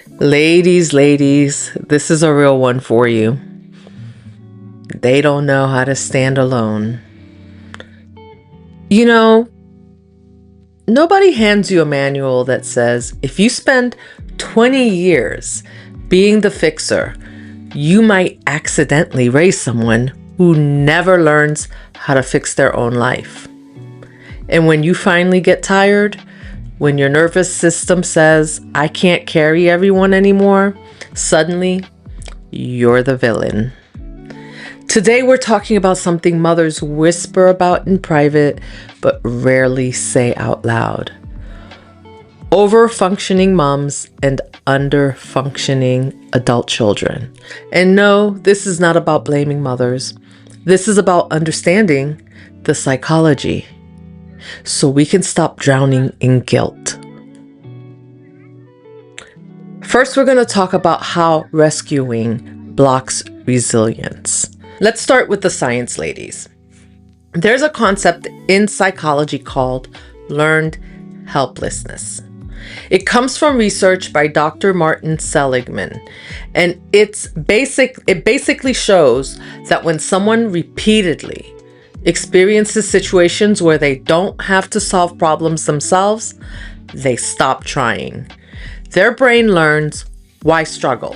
Ladies, this is a real one for you. They don't know how to stand alone. You know, nobody hands you a manual that says if you spend 20 years being the fixer, you might accidentally raise someone who never learns how to fix their own life. And when you finally get tired, when your nervous system says, I can't carry everyone anymore, suddenly you're the villain. Today we're talking about something mothers whisper about in private, but rarely say out loud. Over-functioning moms and under-functioning adult children. And no, this is not about blaming mothers. This is about understanding the psychology so we can stop drowning in guilt. First, we're going to talk about how rescuing blocks resilience. Let's start with the science, ladies. There's a concept in psychology called learned helplessness. It comes from research by Dr. Martin Seligman, and it basically shows that when someone repeatedly experiences situations where they don't have to solve problems themselves, they stop trying. Their brain learns, why struggle?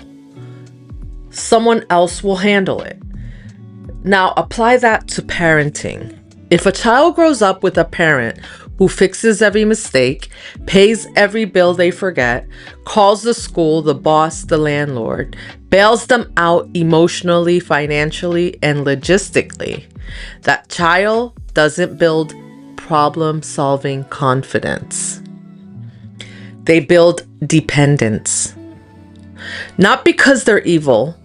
Someone else will handle it. Now apply that to parenting. If a child grows up with a parent who fixes every mistake, pays every bill they forget, calls the school, the boss, the landlord, bails them out emotionally, financially, and logistically, that child doesn't build problem-solving confidence. They build dependence. Not because they're evil,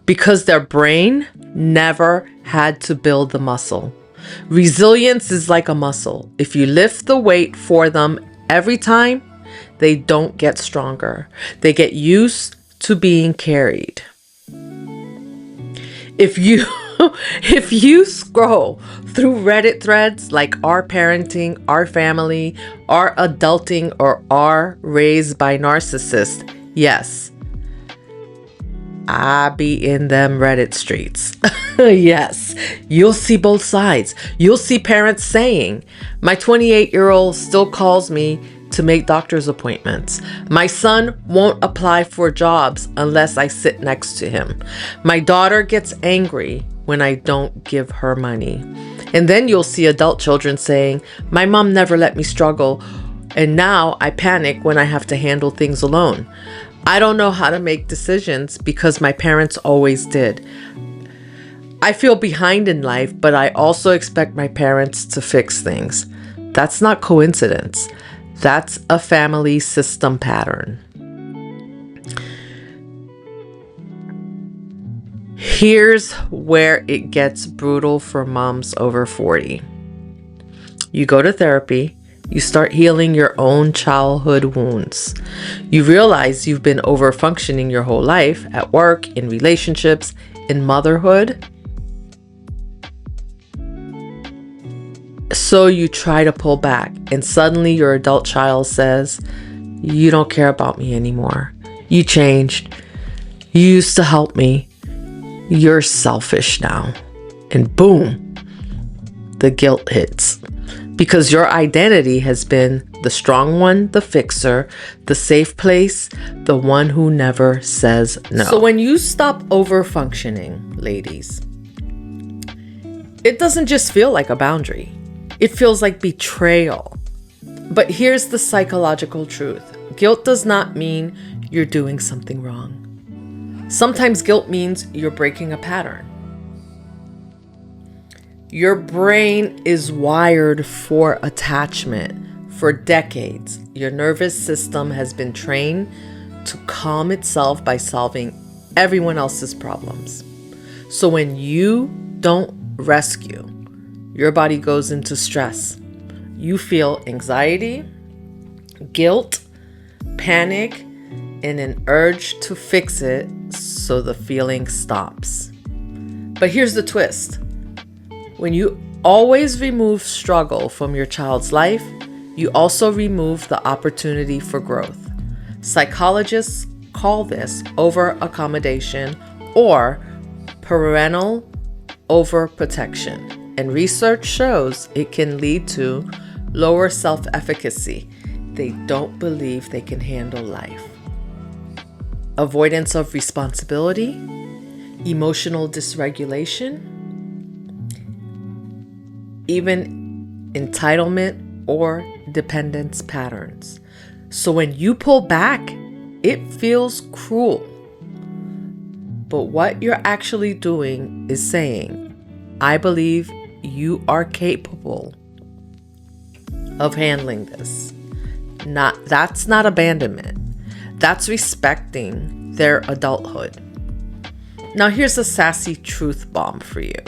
because their brain never had to build the muscle. Resilience is like a muscle. If you lift the weight for them every time, they don't get stronger. They get used to being carried. If you scroll through Reddit threads like our parenting, our family, our adulting, or our raised by narcissists, yes, I be in them Reddit streets. Yes, you'll see both sides. You'll see parents saying, my 28-year-old still calls me to make doctor's appointments. My son won't apply for jobs unless I sit next to him. My daughter gets angry when I don't give her money. And then you'll see adult children saying, my mom never let me struggle, and now I panic when I have to handle things alone. I don't know how to make decisions because my parents always did. I feel behind in life, but I also expect my parents to fix things. That's not coincidence. That's a family system pattern. Here's where it gets brutal for moms over 40. You go to therapy. You start healing your own childhood wounds. You realize you've been over-functioning your whole life at work, in relationships, in motherhood. So you try to pull back, and suddenly your adult child says, you don't care about me anymore. You changed. You used to help me. You're selfish now. And boom, the guilt hits. Because your identity has been the strong one, the fixer, the safe place, the one who never says no. So when you stop over-functioning, ladies, it doesn't just feel like a boundary. It feels like betrayal. But here's the psychological truth. Guilt does not mean you're doing something wrong. Sometimes guilt means you're breaking a pattern. Your brain is wired for attachment. For decades, your nervous system has been trained to calm itself by solving everyone else's problems. So when you don't rescue, your body goes into stress. You feel anxiety, guilt, panic, and an urge to fix it so the feeling stops. But here's the twist. When you always remove struggle from your child's life, you also remove the opportunity for growth. Psychologists call this over accommodation or parental overprotection. And research shows it can lead to lower self-efficacy. They don't believe they can handle life. Avoidance of responsibility, emotional dysregulation, even entitlement or dependence patterns. So when you pull back, it feels cruel. But what you're actually doing is saying, I believe you are capable of handling this. That's not abandonment. That's respecting their adulthood. Now here's a sassy truth bomb for you.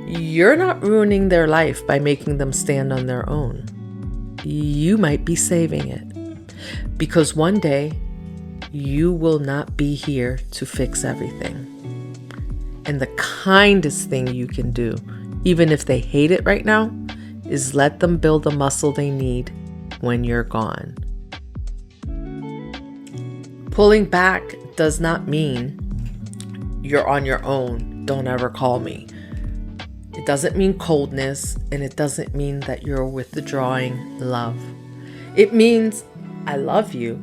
You're not ruining their life by making them stand on their own. You might be saving it. Because one day, you will not be here to fix everything. And the kindest thing you can do, even if they hate it right now, is let them build the muscle they need when you're gone. Pulling back does not mean you're on your own, don't ever call me. It doesn't mean coldness, and it doesn't mean that you're withdrawing love. It means I love you,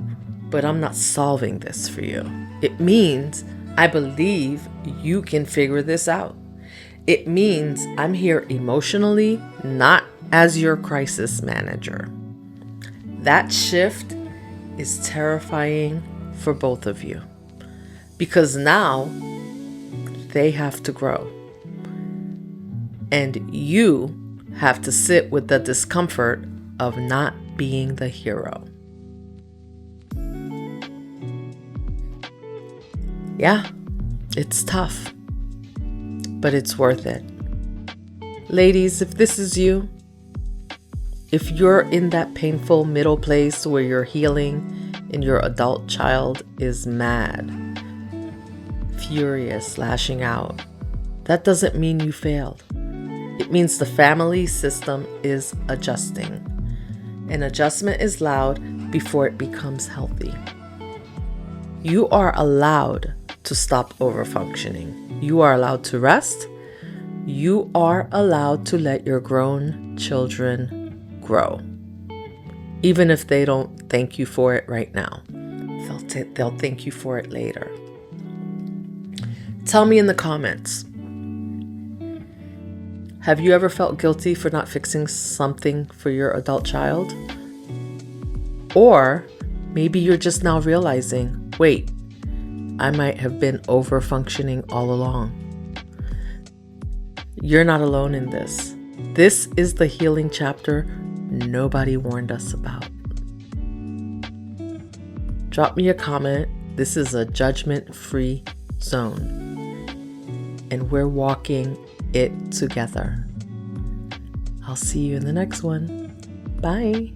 but I'm not solving this for you. It means I believe you can figure this out. It means I'm here emotionally, not as your crisis manager. That shift is terrifying for both of you, because now they have to grow. And you have to sit with the discomfort of not being the hero. Yeah, it's tough, but it's worth it. Ladies, if this is you, if you're in that painful middle place where you're healing and your adult child is mad, furious, lashing out, that doesn't mean you failed. It means the family system is adjusting. And adjustment is loud before it becomes healthy. You are allowed to stop overfunctioning. You are allowed to rest. You are allowed to let your grown children grow. Even if they don't thank you for it right now, they'll thank you for it later. Tell me in the comments, have you ever felt guilty for not fixing something for your adult child? Or maybe you're just now realizing, wait, I might have been over-functioning all along. You're not alone in this. This is the healing chapter nobody warned us about. Drop me a comment. This is a judgment-free zone. And we're walking it together. I'll see you in the next one. Bye.